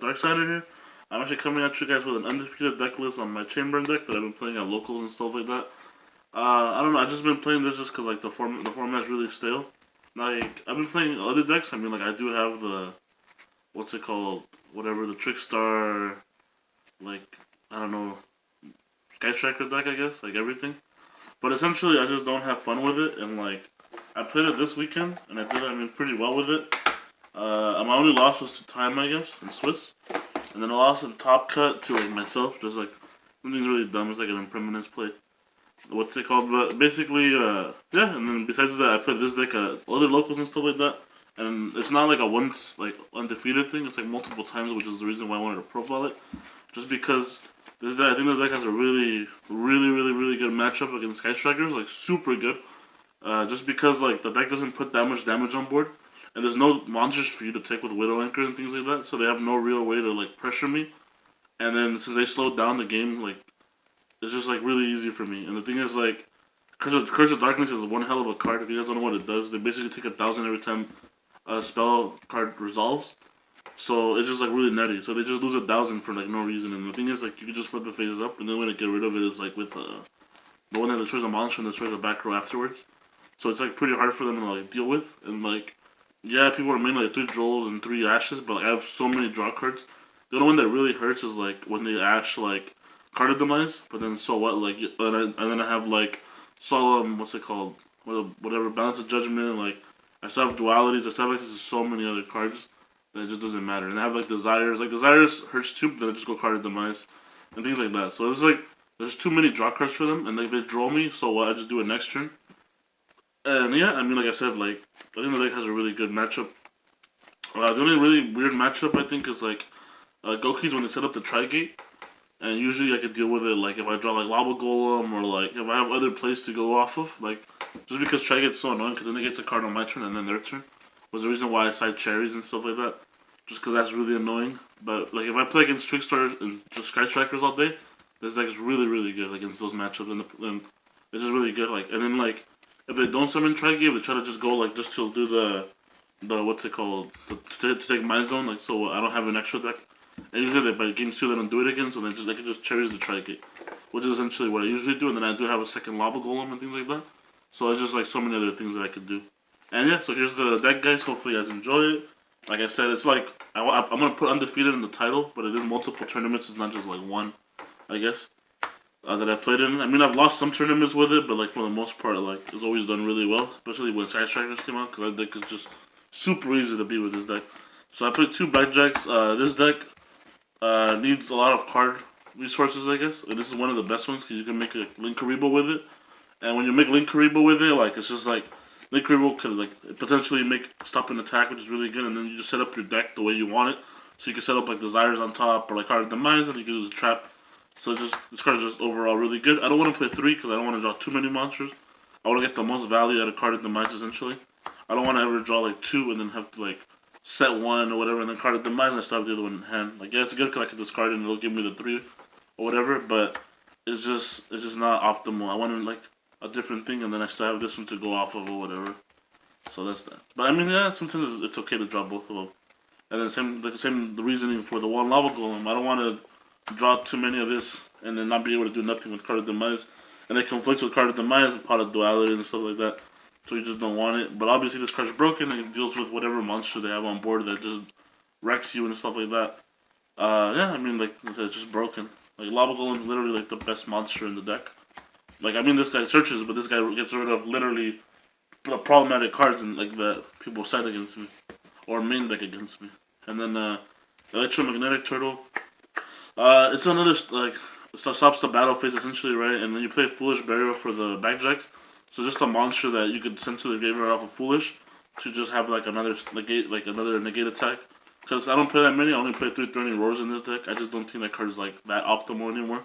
Dark Sider here. I'm actually coming at you guys with an undefeated deck list on my Chamber deck that I've been playing at locals and stuff like that. I don't know. I just been playing this just because like the format's really stale. Like I've been playing other decks. I mean, like I do have the what's it called? Whatever the Trickstar, like I don't know, Sky Striker deck. I guess like everything. But essentially, I just don't have fun with it. And like I played it this weekend and I did. I mean, pretty well with it. My only loss was to time, I guess, in Swiss. And then I lost in top cut to like myself, just like something really dumb. It's like an impermanence play. What's it called? But basically, yeah. And then besides that, I played this deck at other locals and stuff like that. And it's not like a once like undefeated thing. It's like multiple times, which is the reason why I wanted to profile it. Just because this deck, I think this deck has a really good matchup against Sky Strikers, like super good. Just because like the deck doesn't put that much damage on board, and there's no monsters for you to take with Widow Anchors and things like that, so they have no real way to like pressure me. And then since they slowed down the game, like it's just like really easy for me. And the thing is like, Curse of Darkness is one hell of a card. If you guys don't know what it does, they basically take 1,000 every time a spell card resolves. So it's just like really nutty. So they just lose 1,000 for like no reason. And the thing is like you can just flip the phases up, and then when to get rid of it is like with the one that destroys a monster and destroys a back row afterwards. So it's like pretty hard for them to like deal with. And like, yeah, people are mainly like 3 Drolls and 3 Ashes, but like I have so many draw cards. The only one that really hurts is like when they Ash like carded demise, but then so what? Like, and then I have like Solemn, what's it called? Whatever, Balance of Judgment. Like, I still have dualities. I still have access to so many other cards that it just doesn't matter. And I have like Desires. Like Desires hurts too, but then I just go carded demise and things like that. So it's like there's too many draw cards for them, and like, if they draw me, so what? I just do it next turn. And yeah, I mean, like I said, like I think the deck has a really good matchup. The only really weird matchup I think is like Goki's when they set up the Tri-Gate, and usually I could deal with it like if I draw like Lava Golem or like if I have other plays to go off of, like just because Tri-Gate's so annoying because then they get a card on my turn and then their turn was the reason why I side cherries and stuff like that, just because that's really annoying. But like if I play against Trickstars and just Sky Strikers all day, this deck is really good against those matchups, and it's just really good. Like and then like if they don't summon Tri-Gate, they try to just go like just to do the what's it called to take my zone, like so I don't have an extra deck. And usually by game 2 they don't do it again, so they can just cherries the Tri-Gate, which is essentially what I usually do. And then I do have a second Lava Golem and things like that. So it's just like so many other things that I could do. And yeah, so here's the deck, guys. Hopefully you guys enjoy it. Like I said, it's like I'm gonna put undefeated in the title, but it is multiple tournaments. It's not just like one, I guess. That I played in. I mean, I've lost some tournaments with it, but like for the most part, like it's always done really well. Especially when Sky Strikers came out, because that deck is just super easy to beat with this deck. So I played 2 Blackjacks. This deck needs a lot of card resources, I guess. And this is one of the best ones because you can make a Link Karibo with it. And when you make Link Karibo with it, like it's just like Link Karibo could like potentially make stop an attack, which is really good. And then you just set up your deck the way you want it. So you can set up like Desires on top or like Card of Demise, and you can use a trap. So just this card is just overall really good. I don't want to play 3 because I don't want to draw too many monsters. I want to get the most value out of Card of Demise essentially. I don't want to ever draw like 2 and then have to like set 1 or whatever and then Card of Demise and I still have the other one in hand. Like yeah, it's good because I can discard it and it'll give me the 3 or whatever, but it's just not optimal. I wanted like a different thing and then I still have this one to go off of or whatever. So that's that. But I mean yeah, sometimes it's okay to draw both of them. And then the reasoning for the one Lava Golem. I don't want to draw too many of this and then not be able to do nothing with Card of Demise. And it conflicts with Card of Demise and Pot of Duality and stuff like that. So you just don't want it. But obviously this card's broken and it deals with whatever monster they have on board that just wrecks you and stuff like that. Yeah, I mean like it's just broken. Like Lava Golem is literally like the best monster in the deck. Like I mean this guy searches, but this guy gets rid of literally the problematic cards and like that people set against me. Or main deck against me. And then Electromagnetic Turtle. It's another, like, it stops the battle phase essentially, right? And then you play Foolish Burial for the Backjacks. So just a monster that you could send to the graveyard off of Foolish to just have, like, another negate attack. Because I don't play that many, I only play 3 Threatening Roars in this deck. I just don't think that card is, like, that optimal anymore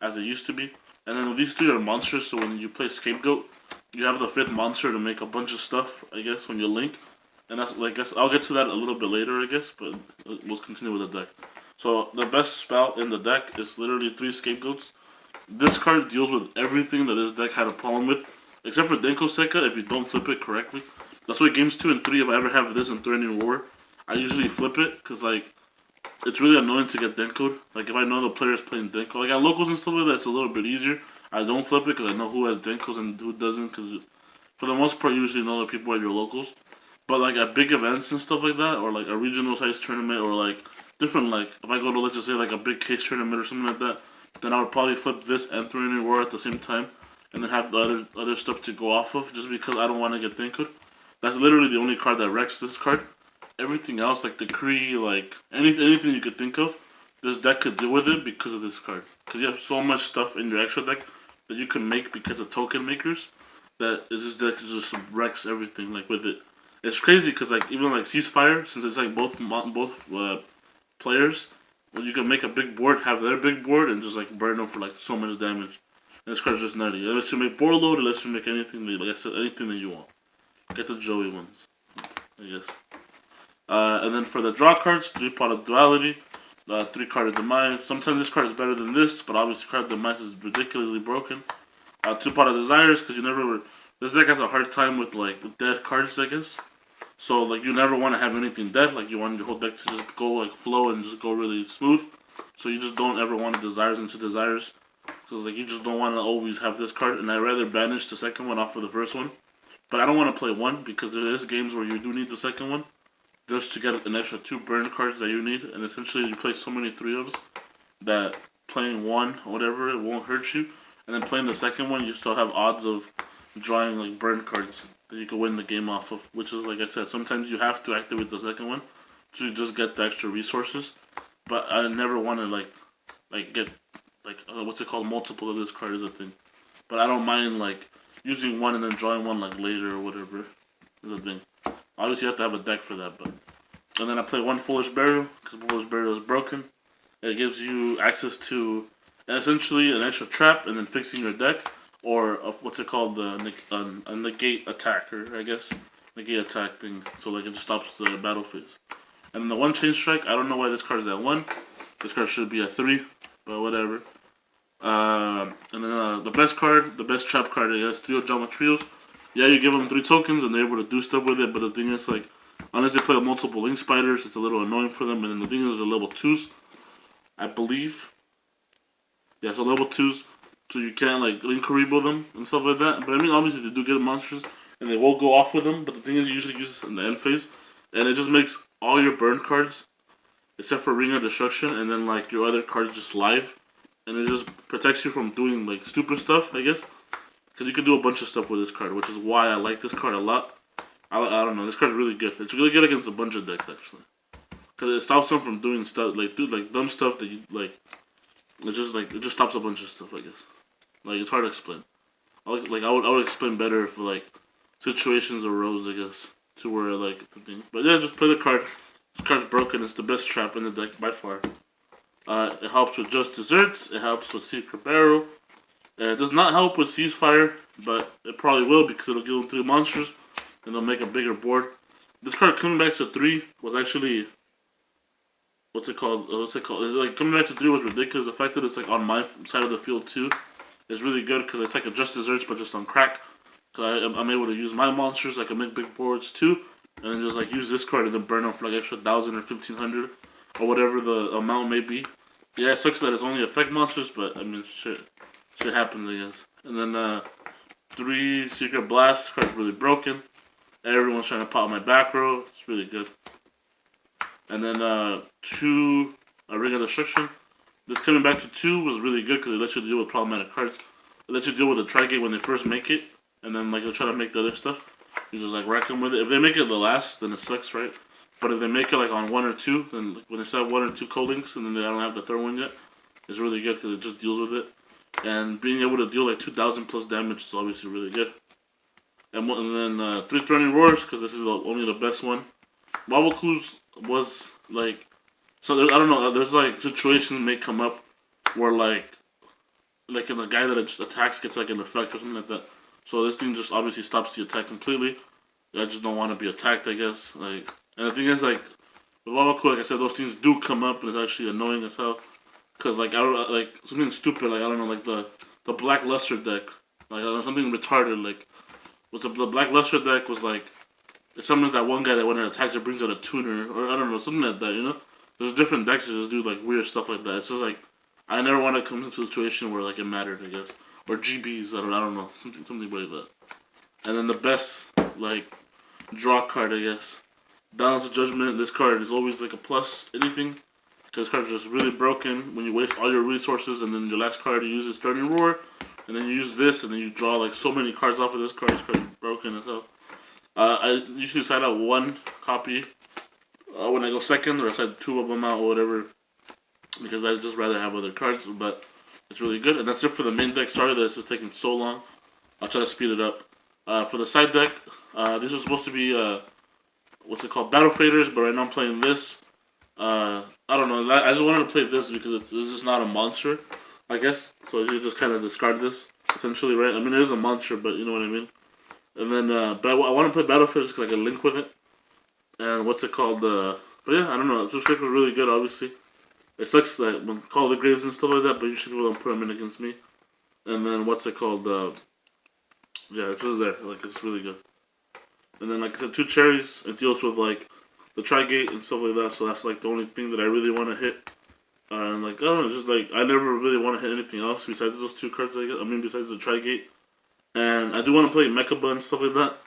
as it used to be. And then these 3 are monsters, so when you play Scapegoat, you have the 5th monster to make a bunch of stuff, I guess, when you link. And that's, like, I'll get to that a little bit later, I guess, but we'll continue with the deck. So, the best spell in the deck is literally 3 Scapegoats. This card deals with everything that this deck had a problem with, except for Denko Seka if you don't flip it correctly. That's why games 2 and 3, if I ever have this in Threatening Roar, I usually flip it, because, like, it's really annoying to get denkoed. Like if I know the player's playing denko, like at locals and stuff like that, it's a little bit easier. I don't flip it because I know who has denkos and who doesn't. Because for the most part, you usually know the people at your locals. But like at big events and stuff like that, or like a regional size tournament, or like different, like if I go to let's just say like a big case tournament or something like that, then I would probably flip this and 3 war at the same time, and then have the other stuff to go off of, just because I don't want to get denkoed. That's literally the only card that wrecks this card. Everything else, like the Kree, like anything you could think of, this deck could deal with it because of this card. Because you have so much stuff in your extra deck that you can make because of token makers, that this deck just wrecks everything like with it. It's crazy because like even like ceasefire, since it's like both players, well, you can make a big board, have their big board, and just like burn them for like so much damage. And this card's just nutty. It lets you make board load. It lets you make anything. Like I said, anything that you want. Get the Joey ones, I guess. And then for the draw cards, 3-pot of duality, 3-card of demise. Sometimes this card is better than this, but obviously card of demise is ridiculously broken. 2-pot of desires, because you never. This deck has a hard time with like dead cards, I guess. So like you never want to have anything dead. Like you want your whole deck to just go like flow and just go really smooth. So you just don't ever want to desires into desires. So like you just don't want to always have this card. And I'd rather banish the second one off of the first one. But I don't want to play one because there is games where you do need the second one, just to get an extra 2 burn cards that you need. And essentially you play so many 3-ofs that playing one or whatever, it won't hurt you. And then playing the second one, you still have odds of drawing like burn cards that you can win the game off of. Which is, like I said, sometimes you have to activate the second one to just get the extra resources. But I never want to like get like what's it called, multiple of this card is a thing. But I don't mind like using one and then drawing one like later or whatever is a thing. Obviously you have to have a deck for that, but and then I play 1 Foolish Burial because Foolish Burial is broken. It gives you access to essentially an extra trap and then fixing your deck, or what's it called, a negate attacker, I guess, negate attack thing. So like it just stops the battle phase. And then the 1 Chain Strike, I don't know why this card is at 1. This card should be at 3, but whatever. And then the best card, the best trap card, I guess, Trio Drama Trios. Yeah, you give them 3 tokens and they're able to do stuff with it, but the thing is, like, unless they play multiple Link Spiders, it's a little annoying for them. And then the thing is, they're level 2s, I believe. Yeah, so level 2s, so you can't, like, Link Karibo them and stuff like that. But I mean, obviously, they do get monsters and they will go off with them, but the thing is, you usually use it in the end phase, and it just makes all your burn cards, except for Ring of Destruction, and then, like, your other cards just live. And it just protects you from doing, like, stupid stuff, I guess. Because you can do a bunch of stuff with this card, which is why I like this card a lot. I don't know, this card's really good. It's really good against a bunch of decks, actually. Because it stops them from doing stuff, like, dumb stuff that you, like, it just stops a bunch of stuff, I guess. Like, it's hard to explain. I would explain better if, like, situations arose, I guess, to where, like, the thing. But yeah, just play the card. This card's broken. It's the best trap in the deck by far. It helps with Just Desserts. It helps with Secret Barrel. It does not help with Ceasefire, but it probably will because it'll give them 3 monsters and they'll make a bigger board. This card coming back to 3 was actually, what's it called? Like, coming back to 3 was ridiculous. The fact that it's like on my side of the field too is really good because it's like a Just Desserts but just on crack. Because I'm able to use my monsters. I can make big boards too, and then just like use this card and then burn them for like extra 1,000 or 1,500 or whatever the amount may be. Yeah, it sucks that it's only effect monsters, but I mean, shit happens, I guess. And then 3 Secret Blast. Card's really broken. Everyone's trying to pop my back row. It's really good. And then 2 Ring of Destruction. This coming back to 2 was really good because it lets you deal with problematic cards. It lets you deal with the Tri-Gate when they first make it, and then like they'll try to make the other stuff. You just like wreck them with it. If they make it the last, then it sucks, right? But if they make it like on 1 or 2, then like, when they still have 1 or 2 co-links and then they don't have the third one yet, it's really good because it just deals with it. And being able to deal like 2,000 plus damage is obviously really good. And then 3 Threatening Roars, because this is only the best one. Wawaku's was like, so there, I don't know, there's like situations may come up where like the guy that just attacks gets like an effect or something like that. So this thing just obviously stops the attack completely. I just don't want to be attacked, I guess. Like, and the thing is, like, with Wawaku, like I said, those things do come up and it's actually annoying as hell. Cause like I don't like something stupid, like I don't know, like the Black Luster deck, like something retarded, like the Black Luster deck was like it summons that one guy that when it attacks it brings out a tuner, or I don't know, something like that, you know. there's different decks that just do like weird stuff like that. It's just like I never want to come into a situation where like it mattered, I guess, or GBs. I don't know, something like that. And then the best like draw card, I guess. Balance of Judgment. This card is always like a plus anything. Because this card is just really broken when you waste all your resources and then your last card you use is Starting Roar. And then you use this and then you draw like so many cards off of this card. This card is broken as hell. I usually side out one copy when I go second, or I side two of them out or whatever. Because I'd just rather have other cards, but it's really good. And that's it for the main deck. Sorry that this is taking so long. I'll try to speed it up. For the side deck, these are supposed to be, what's it called, Battle Faders, but right now I'm playing this. I don't know, I just wanted to play this because it's just not a monster, I guess. So you just kind of discard this, essentially, right? I mean, it is a monster, but you know what I mean. And then, but I want to play Battle Faders because I can link with it. And what's it called, but yeah, I don't know, Two Strike was really good, obviously. It sucks that when Call of the Graves and stuff like that, but you should be able to put them in against me. And then, what's it called, yeah, it's just there, like, it's really good. And then, like I said, two cherries, it deals with, like, the Tri-Gate and stuff like that, so that's, like, the only thing that I really want to hit. And, like, I don't know, just, like, I never really want to hit anything else besides those two cards, I guess. I mean, besides the Tri-Gate. And I do want to play Mechaba and stuff like that.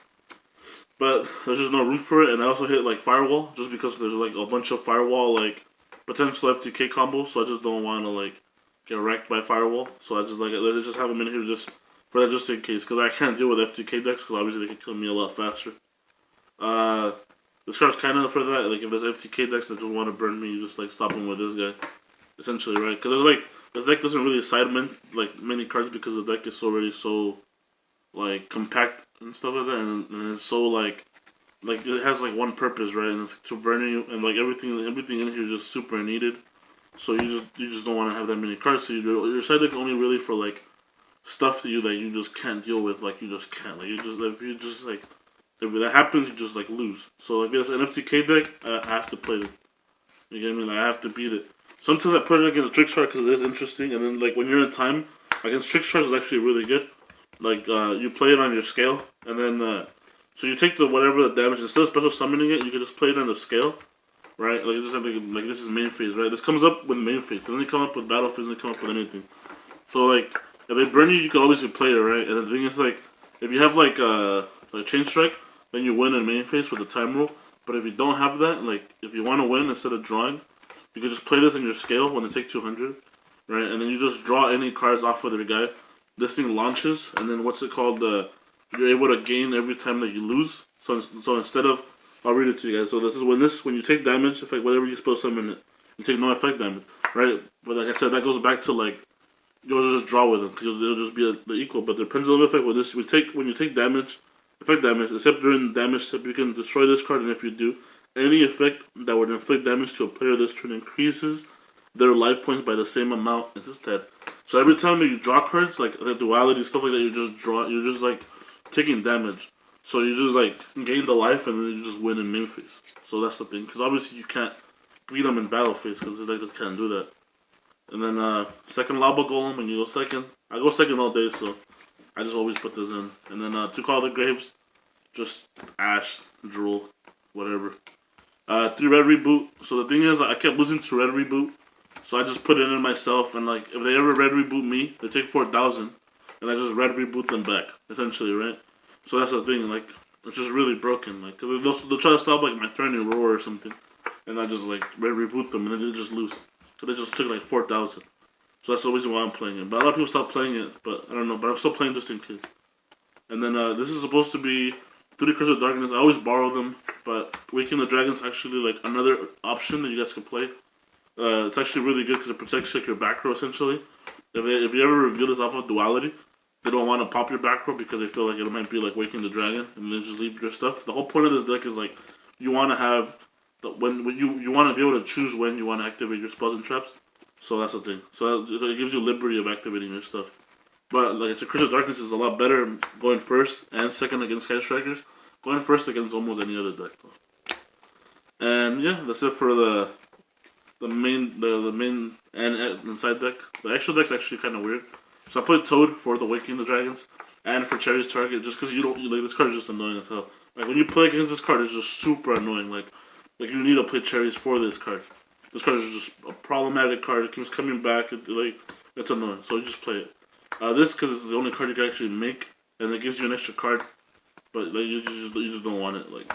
But there's just no room for it, and I also hit, like, Firewall, just because there's, like, a bunch of Firewall, like, potential FTK combos, so I just don't want to, like, get wrecked by Firewall. So I just, like, let's just have them in here just for that, just in case, because I can't deal with FTK decks, because obviously they can kill me a lot faster. This card's kind of for that, like, if there's FTK decks that just want to burn me, you just, like, stop them with this guy, essentially, right? Because there's, like, this deck doesn't really side like, many cards, because the deck is already so, like, compact and stuff like that, and it's so, like, it has, like, one purpose, right? And it's, like, to burn you, and, like, everything in here is just super needed. So you just don't want to have that many cards, so your side deck only really for, like, stuff that you just can't deal with, like, you just can't, like, if that happens, you just, like, lose. So, like, if it's an FTK deck, I have to play it. You get me? Like, I have to beat it. Sometimes I put it against Trickshot because it is interesting, and then, like, when you're in time, against Trickshot is actually really good. Like, you play it on your scale, and then, so you take whatever the damage, instead of special summoning it, you can just play it on the scale, right? Like, just have, like, this is main phase, right? This comes up with main phase, and then you come up with battle phase, and then come up with anything. So, like, if they burn you, you can always play it, right? And the thing is, like, if you have, like, Chain Strike, then you win in main phase with the time rule. But if you don't have that, like, if you want to win instead of drawing, you can just play this in your scale when they take 200, right? And then you just draw any cards off of their guy. This thing launches, and then what's it called? You're able to gain every time that you lose. So instead of, I'll read it to you guys. So this is when you take damage, effect whatever you supposed to summon it, you take no effect damage, right? But like I said, that goes back to like you'll just draw with them because it'll just be the equal. But the pendulum effect with this, when you take damage, effect damage, except during damage step, you can destroy this card, and if you do, any effect that would inflict damage to a player this turn increases their life points by the same amount instead. So every time that you draw cards, like the duality, stuff like that, you're just like taking damage. So you just like gain the life and then you just win in main phase. So that's the thing, because obviously you can't beat them in battle phase, because the deck just can't do that. And then second Lava Golem, and you go second. I go second all day, so I just always put this in. And then two Call of the Graves, just Ash, Drool, whatever. 3 Red Reboot. So the thing is, I kept losing to Red Reboot. So I just put it in myself, and like, if they ever Red Reboot me, they take 4,000, and I just Red Reboot them back, essentially, right? So that's the thing, like, it's just really broken, like, because they'll try to stop, like, my turning roar or something, and I just, like, Red Reboot them, and then they just lose. So they just took, like, 4,000. So that's the reason why I'm playing it. But a lot of people stop playing it, but I don't know, but I'm still playing just in case. And then, this is supposed to be 3 Curse of Darkness. I always borrow them, but Waking the Dragon's actually, like, another option that you guys can play. It's actually really good because it protects like your back row essentially. If you ever reveal this off of duality, they don't want to pop your back row because they feel like it might be like Waking the Dragon, and then just leave your stuff. The whole point of this deck is like you want to have when you want to be able to choose when you want to activate your spells and traps. So that's the thing. So it gives you liberty of activating your stuff. But like I said, Curse of Darkness is a lot better going first and second against Sky Strikers. Going first against almost any other deck though. And yeah, that's it for the main and side deck. The actual deck's actually kind of weird. So I put Toad for the Waking the Dragons and for Cherry's Target, just because like this card is just annoying as hell. Like when you play against this card, it's just super annoying. Like you need to play Cherries for this card. This card is just a problematic card. It keeps coming back. It's annoying. So you just play it. This because it's the only card you can actually make, and it gives you an extra card. But like you just don't want it. Like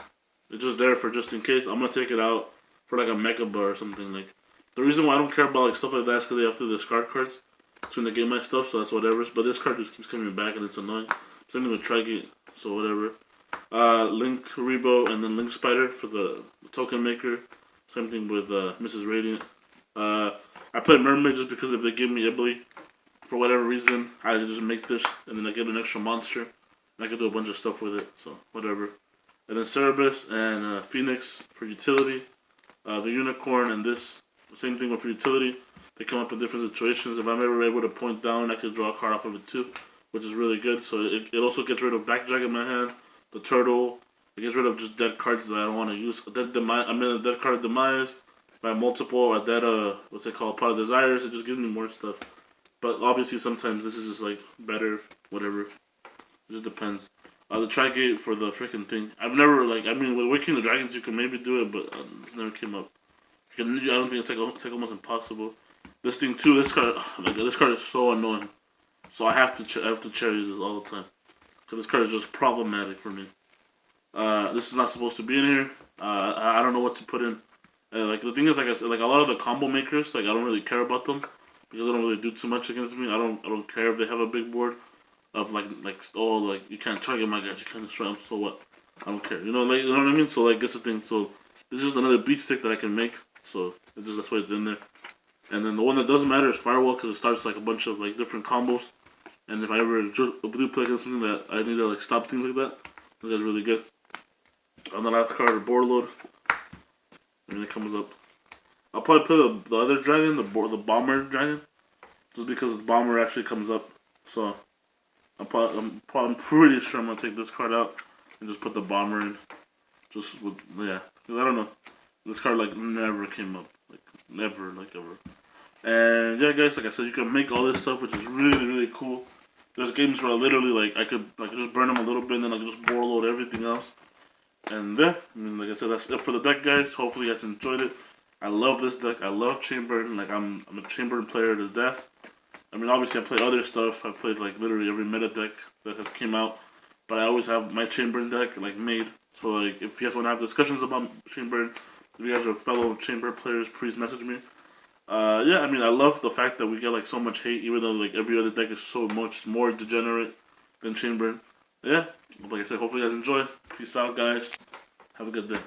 it's just there for just in case. I'm gonna take it out for like a Mecha Bar or something. Like the reason why I don't care about like stuff like that is because they have to discard cards to negate my stuff. So that's whatever. But this card just keeps coming back and it's annoying. Same thing with Trigate. So whatever. Link Rebo and then Link Spider for the token maker. Same thing with Mrs. Radiant. I played Mermaid just because if they give me Ibly, for whatever reason, I can just make this and then I get an extra monster. And I can do a bunch of stuff with it, so whatever. And then Cerebus and Phoenix for utility. The Unicorn and this, same thing with for utility. They come up in different situations. If I'm ever able to point down, I can draw a card off of it too, which is really good. So it also gets rid of Backjack in my hand, the Turtle. It gets rid of just dead cards that I don't want to use. A dead card of Demise. If I have multiple or dead, what's it called, Pot of Desires, it just gives me more stuff. But obviously sometimes this is just like better, whatever. It just depends. The Trigate for the freaking thing. I've never, like, I mean, with Waking the Dragons you can maybe do it, but it never came up. I don't think it's like almost impossible. This thing too, this card is so annoying. So I have to cherry this all the time. So this card is just problematic for me. This is not supposed to be in here. I don't know what to put in. Like the thing is, like I said, like a lot of the combo makers, like I don't really care about them because they don't really do too much against me. I don't care if they have a big board of like you can't target my guys, you can't destroy them. So what? I don't care. You know what I mean? So like that's the thing. So this is another beat stick that I can make. So that's why it's in there. And then the one that doesn't matter is Firewall because it starts like a bunch of like different combos. And if I ever do play against something that I need to like stop things like that, that's really good. On the last card, board load. And it comes up. I'll probably play the other dragon, the bomber dragon, just because the bomber actually comes up. So I'm pretty sure I'm gonna take this card out and just put the bomber in. Just with yeah, cause I don't know. This card like never came up, like never, like ever. And yeah, guys, like I said, you can make all this stuff, which is really cool. There's games where I literally like I could just burn them a little bit and then I could just board load everything else. And yeah, I mean, like I said, that's it for the deck, guys. Hopefully you guys enjoyed it. I love this deck. I love Chamberlain. Like, I'm a Chamberlain player to death. I mean, obviously I play other stuff. I've played, like, literally every meta deck that has came out. But I always have my Chamberlain deck, like, made. So, like, if you guys want to have discussions about Chamberlain, if you guys are fellow Chamberlain players, please message me. Yeah, I mean, I love the fact that we get, like, so much hate, even though, like, every other deck is so much more degenerate than Chamberlain. Yeah, like I said, hopefully you guys enjoy. Peace out, guys. Have a good day.